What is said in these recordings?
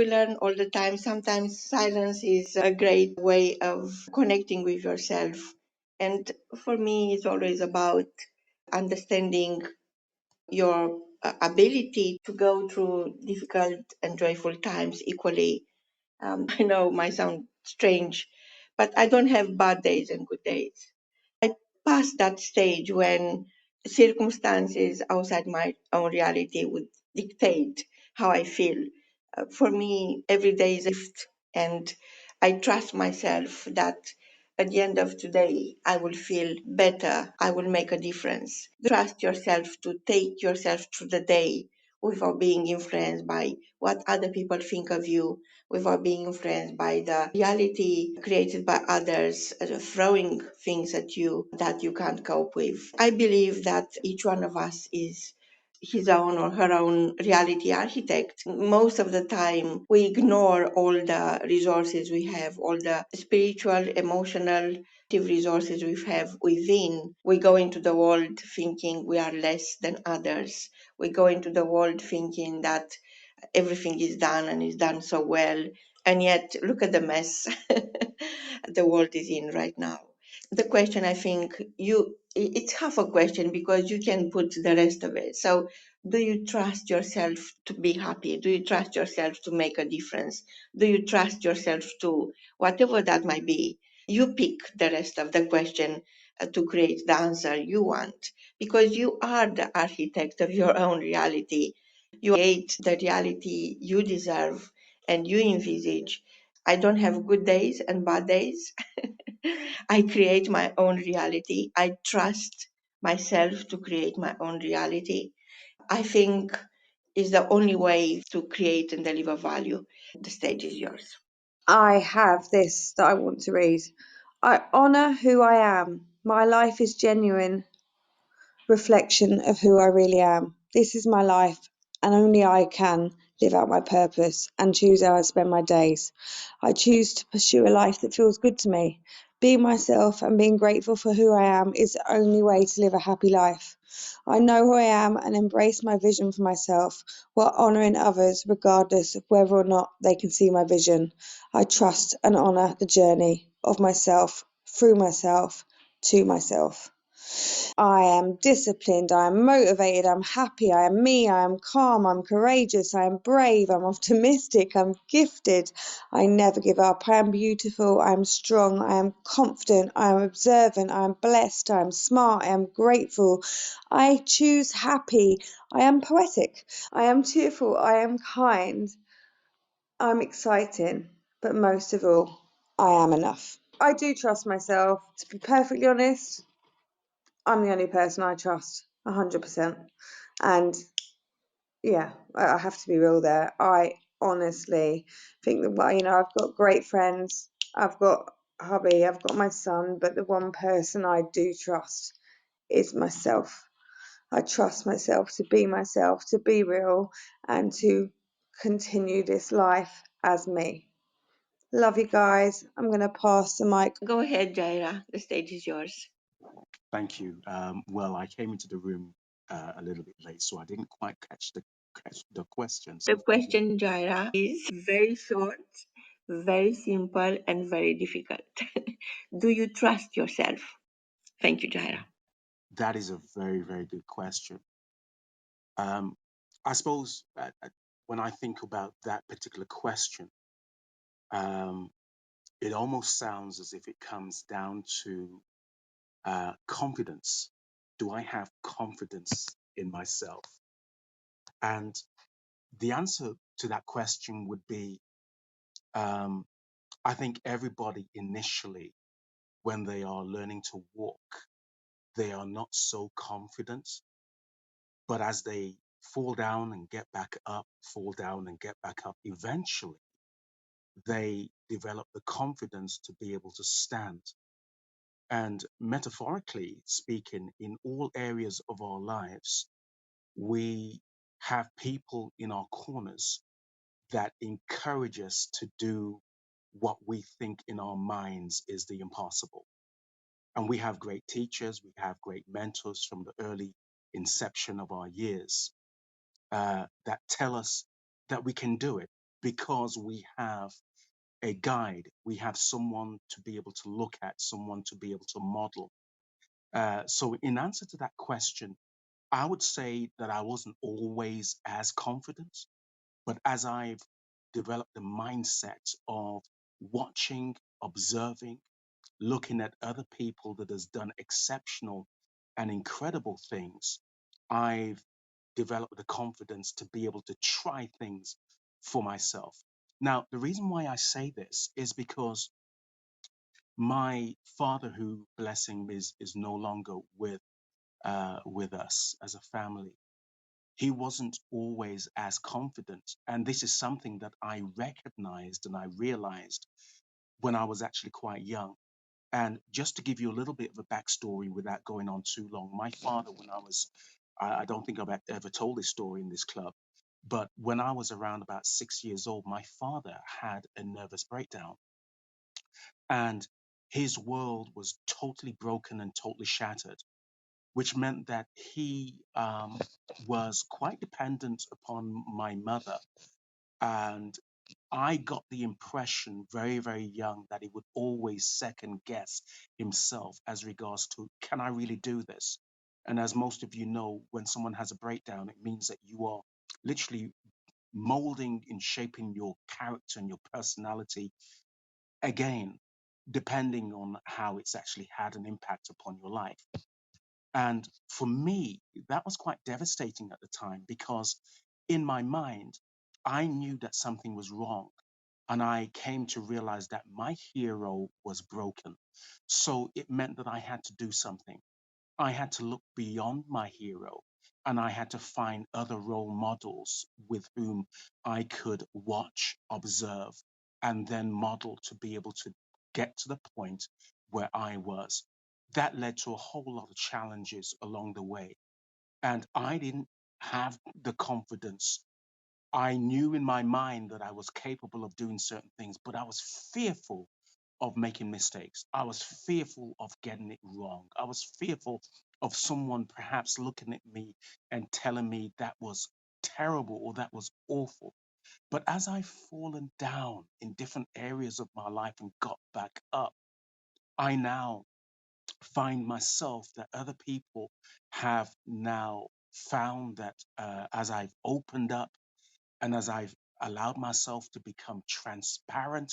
we learn all the time. Sometimes silence is a great way of connecting with yourself. And for me, it's always about understanding your ability to go through difficult and joyful times equally. I know it might sound strange, but I don't have bad days and good days. I passed that stage when circumstances outside my own reality would dictate how I feel. For me, every day is a gift, and I trust myself that at the end of today, I will feel better. I will make a difference. Trust yourself to take yourself through the day without being influenced by what other people think of you, without being influenced by the reality created by others, throwing things at you that you can't cope with. I believe that each one of us is his own or her own reality architect. Most of the time, we ignore all the resources we have, all the spiritual, emotional resources we have within. We go into the world thinking we are less than others. We go into the world thinking that everything is done and is done so well. And yet, look at the mess the world is in right now. The question, I think, it's half a question because you can put the rest of it. So, do you trust yourself to be happy? Do you trust yourself to make a difference? Do you trust yourself to whatever that might be? You pick the rest of the question to create the answer you want because you are the architect of your own reality. You create the reality you deserve and you envisage. I don't have good days and bad days. I create my own reality. I trust myself to create my own reality. I think is the only way to create and deliver value. The stage is yours. I have this that I want to read. I honour who I am. My life is genuine reflection of who I really am. This is my life, and only I can live out my purpose and choose how I spend my days. I choose to pursue a life that feels good to me. Being myself and being grateful for who I am is the only way to live a happy life. I know who I am and embrace my vision for myself while honouring others regardless of whether or not they can see my vision. I trust and honour the journey of myself, through myself, to myself. I am disciplined, I am motivated, I'm happy, I am me, I am calm, I'm courageous, I am brave, I'm optimistic, I'm gifted, I never give up, I am beautiful, I am strong, I am confident, I am observant, I am blessed, I am smart, I am grateful, I choose happy, I am poetic, I am cheerful, I am kind, I'm exciting, but most of all, I am enough. I do trust myself. To be perfectly honest, I'm the only person I trust 100%. And yeah, I have to be real there. I honestly think that, well, I've got great friends, I've got hubby, I've got my son, but the one person I do trust is myself. I trust myself, to be real, and to continue this life as me. Love you guys. I'm going to pass the mic. Go ahead, Jaira. The stage is yours. Thank you. Well, I came into the room a little bit late, so I didn't quite catch the questions. The question, Jaira, is very short, very simple, and very difficult. Do you trust yourself? Thank you, Jaira. That is a very, very good question. I suppose when I think about that particular question, um, it almost sounds as if it comes down to confidence. Do I have confidence in myself? And the answer to that question would be um, I think everybody initially, when they are learning to walk, they are not so confident. But as they fall down and get back up, fall down and get back up, eventually they develop the confidence to be able to stand. And metaphorically speaking, in all areas of our lives, we have people in our corners that encourage us to do what we think in our minds is the impossible. And we have great teachers, we have great mentors from the early inception of our years that tell us that we can do it. because we have a guide, we have someone to be able to look at, someone to be able to model. So, in answer to that question, I would say that I wasn't always as confident, but as I've developed the mindset of watching, observing, looking at other people that has done exceptional and incredible things, I've developed the confidence to be able to try things for myself. Now, the reason why I say this is because my father, who bless him, is no longer with us as a family. He wasn't always as confident, and this is something that I recognized and I realized when I was actually quite young. And just to give you a little bit of a backstory without going on too long, my father, when I don't think I've ever told this story in this club, but when I was around about 6 years old, my father had a nervous breakdown and his world was totally broken and totally shattered, which meant that he was quite dependent upon my mother. And I got the impression very, very young that he would always second guess himself as regards to, can I really do this? And as most of you know, when someone has a breakdown, it means that you are literally molding and shaping your character and your personality again, depending on how it's actually had an impact upon your life. And for me, that was quite devastating at the time because in my mind, I knew that something was wrong. And I came to realize that my hero was broken. So it meant that I had to do something. I had to look beyond my hero and I had to find other role models with whom I could watch, observe, and then model to be able to get to the point where I was. That led to a whole lot of challenges along the way. And I didn't have the confidence. I knew in my mind that I was capable of doing certain things, but I was fearful of making mistakes. I was fearful of getting it wrong. I was fearful of someone perhaps looking at me and telling me that was terrible or that was awful. But as I've fallen down in different areas of my life and got back up, I now find myself that other people have now found that as I've opened up and as I've allowed myself to become transparent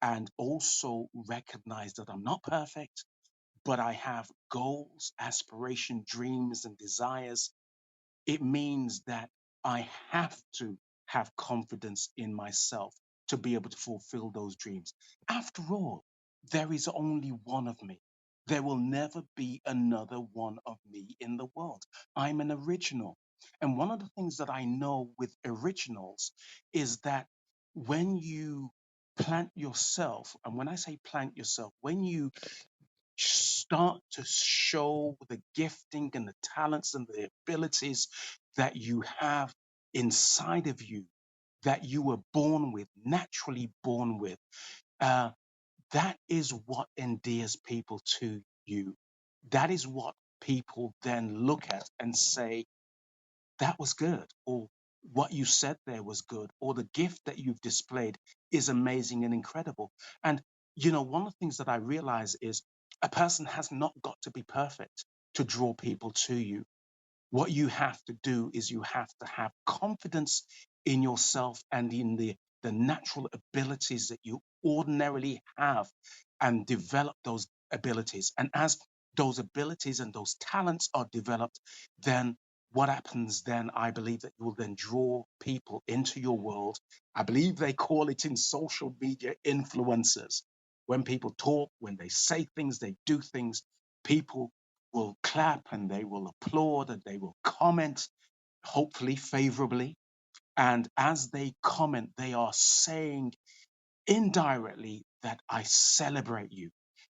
and also recognize that I'm not perfect, but I have goals, aspiration, dreams, and desires, it means that I have to have confidence in myself to be able to fulfill those dreams. After all, there is only one of me. There will never be another one of me in the world. I'm an original. And one of the things that I know with originals is that when you plant yourself, and when I say plant yourself, when you start to show the gifting and the talents and the abilities that you have inside of you, that you were born with, naturally born with, uh, that is what endears people to you. That is what people then look at and say, that was good, or what you said there was good, or the gift that you've displayed is amazing and incredible. And, one of the things that I realize is a person has not got to be perfect to draw people to you. What you have to do is you have to have confidence in yourself and in the natural abilities that you ordinarily have and develop those abilities. And as those abilities and those talents are developed, then what happens then, I believe that you will then draw people into your world. I believe they call it in social media influencers. When people talk, when they say things, they do things, people will clap and they will applaud and they will comment, hopefully favorably. And as they comment, they are saying indirectly that I celebrate you.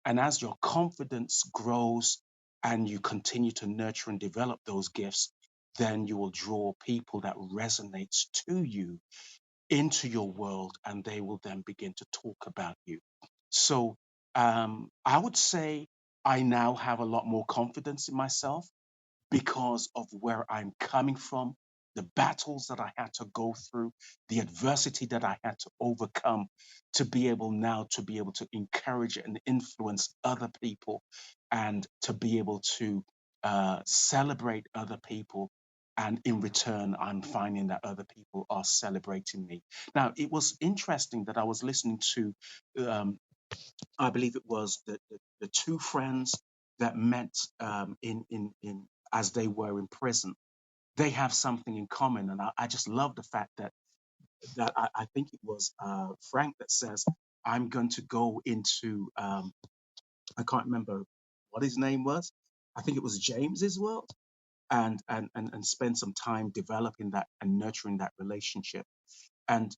And as your confidence grows and you continue to nurture and develop those gifts, then you will draw people that resonates to you into your world and they will then begin to talk about you. So I would say I now have a lot more confidence in myself because of where I'm coming from, the battles that I had to go through, the adversity that I had to overcome to be able now to be able to encourage and influence other people and to be able to celebrate other people. And in return, I'm finding that other people are celebrating me. Now, it was interesting that I was listening to, I believe it was the two friends that met in as they were in prison. They have something in common, and I just love the fact that I think it was Frank that says, "I'm going to go into I can't remember what his name was. I think it was James's world, and spend some time developing that and nurturing that relationship." And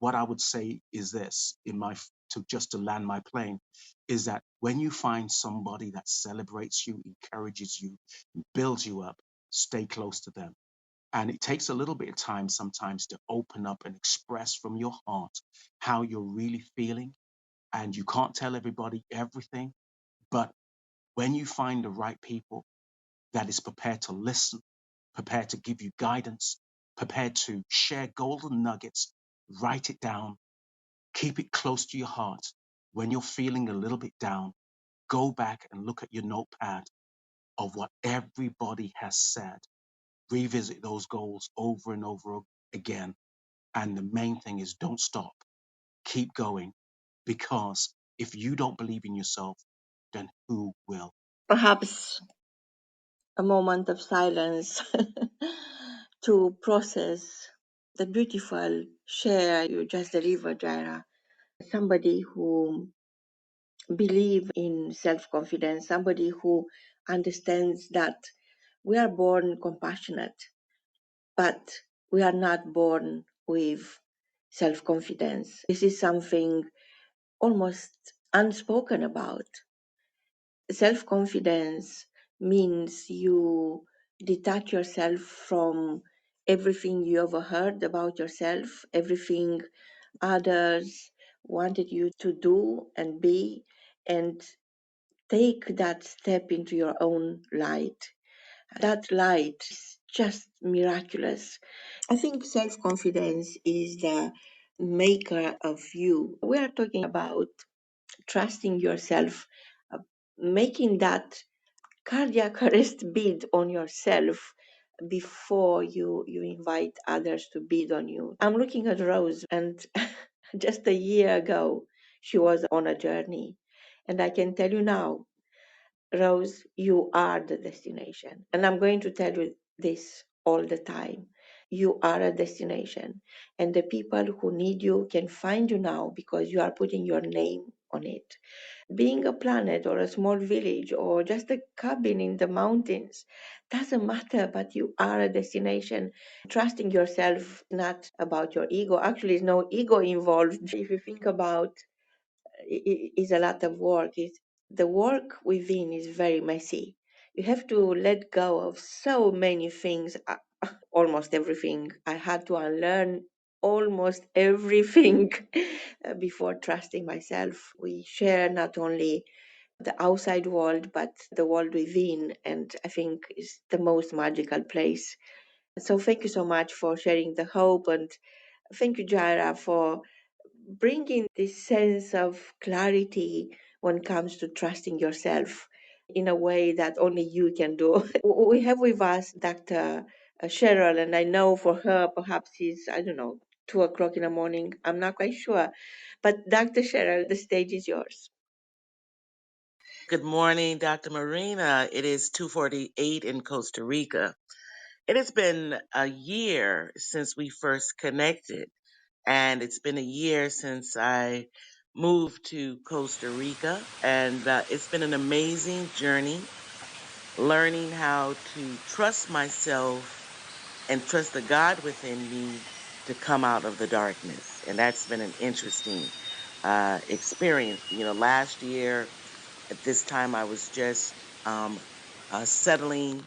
what I would say is this, in my to just to land my plane, is that when you find somebody that celebrates you, encourages you, builds you up, stay close to them. And it takes a little bit of time sometimes to open up and express from your heart how you're really feeling. And you can't tell everybody everything, but when you find the right people that is prepared to listen, prepared to give you guidance, prepared to share golden nuggets, write it down, keep it close to your heart. When you're feeling a little bit down, go back and look at your notepad of what everybody has said. Revisit those goals over and over again. And the main thing is don't stop. Keep going. Because if you don't believe in yourself, then who will? Perhaps a moment of silence to process the beautiful share you just delivered, Jaira. Somebody who believes in self-confidence, somebody who understands that we are born compassionate, but we are not born with self-confidence. This is something almost unspoken about. Self-confidence means you detach yourself from everything you ever heard about yourself, everything others wanted you to do and be, and take that step into your own light. That light is just miraculous. I think self-confidence is the maker of you. We are talking about trusting yourself, uh, making that cardiac arrest beat on yourself before you invite others to beat on you. I'm looking at Rose, and just a year ago, she was on a journey. And I can tell you now, Rose, you are the destination. And I'm going to tell you this all the time. You are a destination. And the people who need you can find you now because you are putting your name on it. Being a planet or a small village or just a cabin in the mountains doesn't matter, but you are a destination. Trusting yourself, not about your ego. Actually, there's no ego involved. If you think about is a lot of work. The work within is very messy. You have to let go of so many things, almost everything. I had to unlearn almost everything before trusting myself. We share not only the outside world, but the world within, and I think is the most magical place. So thank you so much for sharing the hope, and thank you, Jaira, for bringing this sense of clarity when it comes to trusting yourself in a way that only you can do. We have with us Dr. Cheryl, and I know for her, perhaps it's, I don't know, 2 o'clock in the morning. I'm not quite sure. But Dr. Cheryl, the stage is yours. Good morning, Dr. Marina. It is 2:48 in Costa Rica. It has been a year since we first connected, and it's been a year since I moved to Costa Rica, and it's been an amazing journey learning how to trust myself and trust the God within me to come out of the darkness. And that's been an interesting experience. Last year, at this time, I was just settling,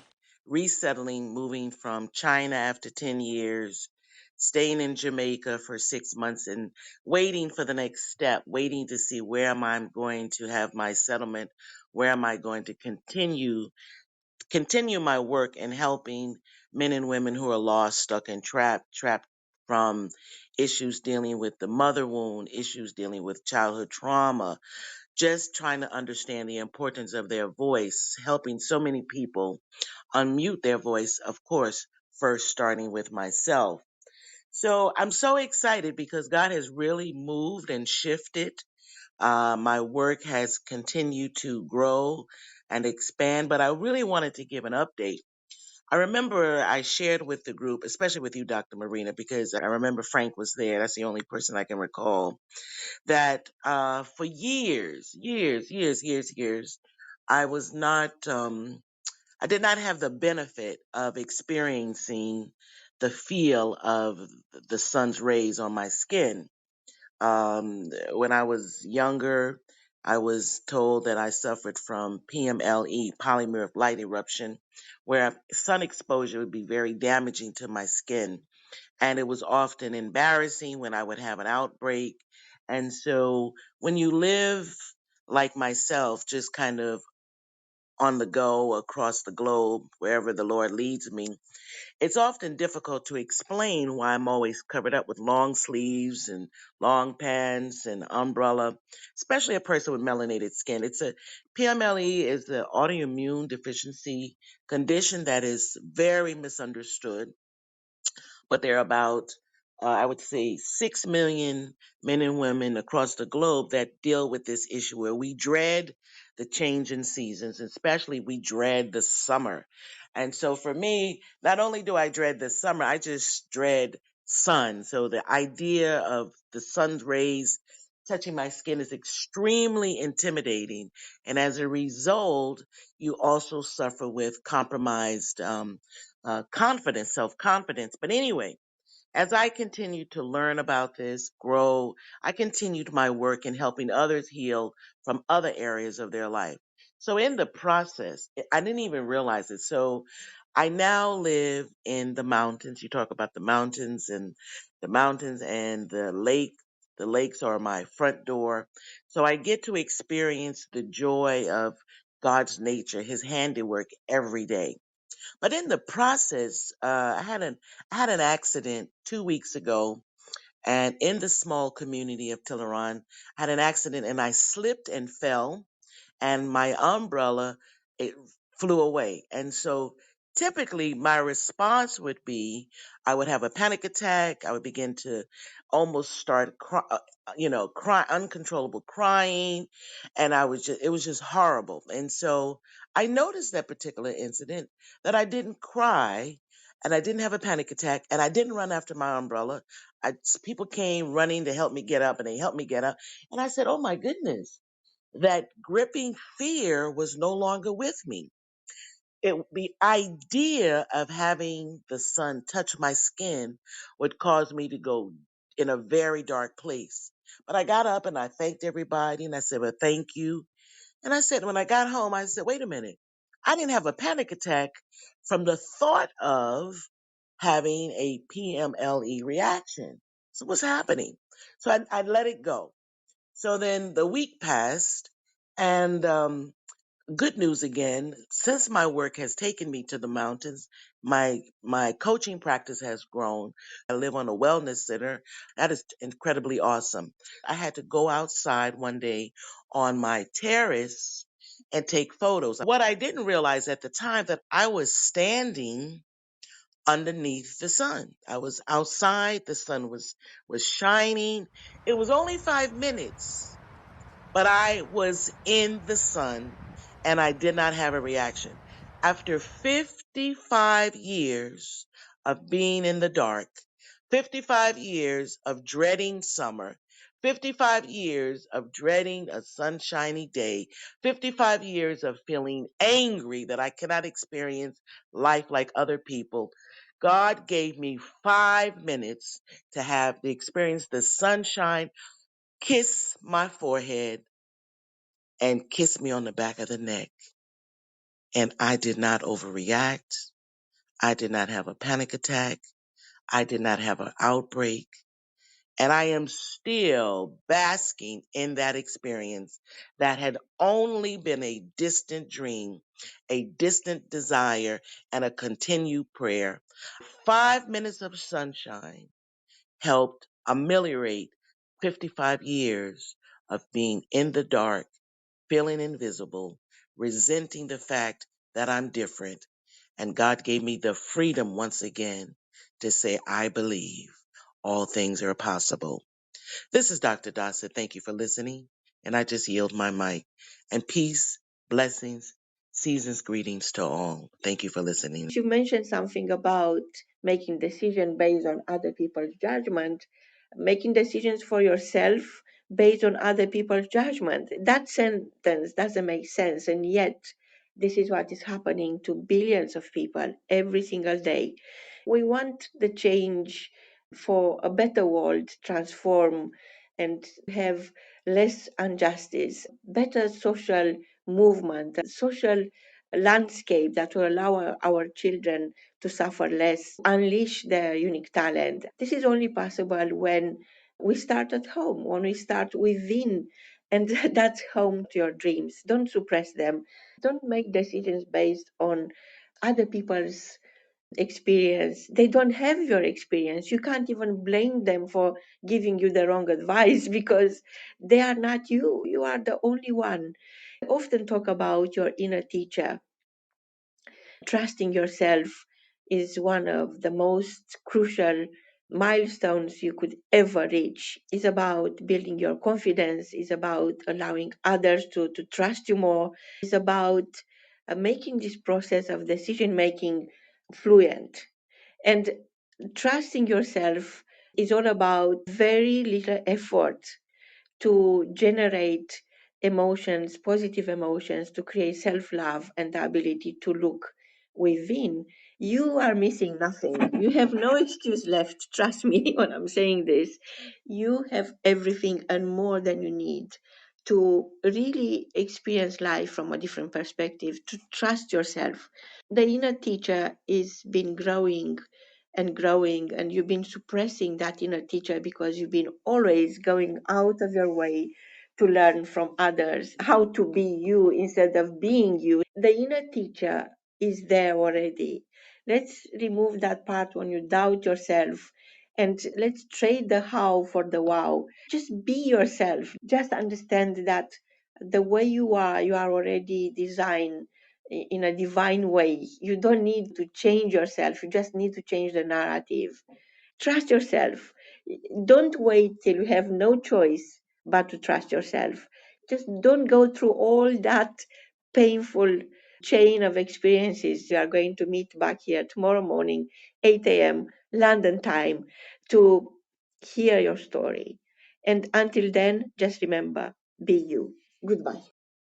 resettling, moving from China after 10 years, staying in Jamaica for 6 months and waiting for the next step, waiting to see where am I going to have my settlement, where am I going to continue my work in helping men and women who are lost, stuck, and trapped from issues dealing with the mother wound, issues dealing with childhood trauma, just trying to understand the importance of their voice, helping so many people unmute their voice, of course, first starting with myself. So I'm so excited because God has really moved and shifted. My work has continued to grow and expand, but I really wanted to give an update. I remember I shared with the group, especially with you, Dr. Marina, because I remember Frank was there. That's the only person I can recall that for years, I was not, I did not have the benefit of experiencing the feel of the sun's rays on my skin. When I was younger, I was told that I suffered from PMLE, polymorph light eruption, where sun exposure would be very damaging to my skin. And it was often embarrassing when I would have an outbreak. And so when you live like myself, just kind of on the go across the globe, wherever the Lord leads me, it's often difficult to explain why I'm always covered up with long sleeves and long pants and umbrella, especially a person with melanated skin. It's a PMLE is an autoimmune deficiency condition that is very misunderstood, but there are about, I would say, 6 million men and women across the globe that deal with this issue where we dread the change in seasons, especially we dread the summer. And so for me, not only do I dread the summer, I just dread sun. So the idea of the sun's rays touching my skin is extremely intimidating. And as a result, you also suffer with compromised confidence, self confidence. But anyway, as I continued to learn about this, grow, I continued my work in helping others heal from other areas of their life. So in the process, I didn't even realize it. So I now live in the mountains. You talk about the mountains and the lake. The lakes are my front door. So I get to experience the joy of God's nature, his handiwork every day. But in the process, I had an accident 2 weeks ago, and in the small community of Tilleron, I had an accident and I slipped and fell and my umbrella it flew away. And so typically my response would be I would have a panic attack. I would begin to almost start cry uncontrollable crying, and I was just it was just horrible. And so I noticed that particular incident that I didn't cry and I didn't have a panic attack and I didn't run after my umbrella. People came running to help me get up and they helped me get up. And I said, "Oh my goodness, that gripping fear was no longer with me. The idea of having the sun touch my skin would cause me to go in a very dark place. But I got up and I thanked everybody and I said, well, thank you. And I said, when I got home, I said, wait a minute. I didn't have a panic attack from the thought of having a PMLE reaction. So what's happening? So I let it go. So then the week passed, and good news again. Since my work has taken me to the mountains, my coaching practice has grown. I live on a wellness center. That is incredibly awesome. I had to go outside one day on my terrace and take photos. What I didn't realize at the time that I was standing underneath the sun. I was outside. The sun was shining. It was only 5 minutes, but I was in the sun and I did not have a reaction. After 55 years of being in the dark, 55 years of dreading summer, 55 years of dreading a sunshiny day, 55 years of feeling angry that I cannot experience life like other people, God gave me 5 minutes to have the experience the sunshine kiss my forehead and kissed me on the back of the neck. And I did not overreact. I did not have a panic attack. I did not have an outbreak. And I am still basking in that experience that had only been a distant dream, a distant desire, and a continued prayer. 5 minutes of sunshine helped ameliorate 55 years of being in the dark, feeling invisible, resenting the fact that I'm different. And God gave me the freedom once again to say, I believe all things are possible. This is Dr. Dawson. Thank you for listening. And I just yield my mic. And peace, blessings, seasons, greetings to all. Thank you for listening. You mentioned something about making decisions based on other people's judgment, making decisions for yourself based on other people's judgment. That sentence doesn't make sense, and yet this is what is happening to billions of people every single day. We want the change for a better world, transform and have less injustice, better social movement, social landscape that will allow our children to suffer less, unleash their unique talent. This is only possible when we start at home, when we start within, and that's home to your dreams. Don't suppress them. Don't make decisions based on other people's experience. They don't have your experience. You can't even blame them for giving you the wrong advice because they are not you. You are the only one. I often talk about your inner teacher. Trusting yourself is one of the most crucial milestones you could ever reach. It's about building your confidence, it's about allowing others to trust you more, it's about making this process of decision making fluent. And trusting yourself is all about very little effort to generate emotions, positive emotions, to create self love and the ability to look within. You are missing nothing. You have no excuse left. Trust me when I'm saying this. You have everything and more than you need to really experience life from a different perspective, to trust yourself. The inner teacher is been growing and growing, and you've been suppressing that inner teacher because you've been always going out of your way to learn from others how to be you instead of being you. The inner teacher is there already. Let's remove that part when you doubt yourself, and let's trade the how for the wow. Just be yourself. Just understand that the way you are already designed in a divine way. You don't need to change yourself. You just need to change the narrative. Trust yourself. Don't wait till you have no choice but to trust yourself. Just don't go through all that painful chain of experiences. You are going to meet back here tomorrow morning, 8 a.m. London time, to hear your story. And until then, just remember, be you. Goodbye.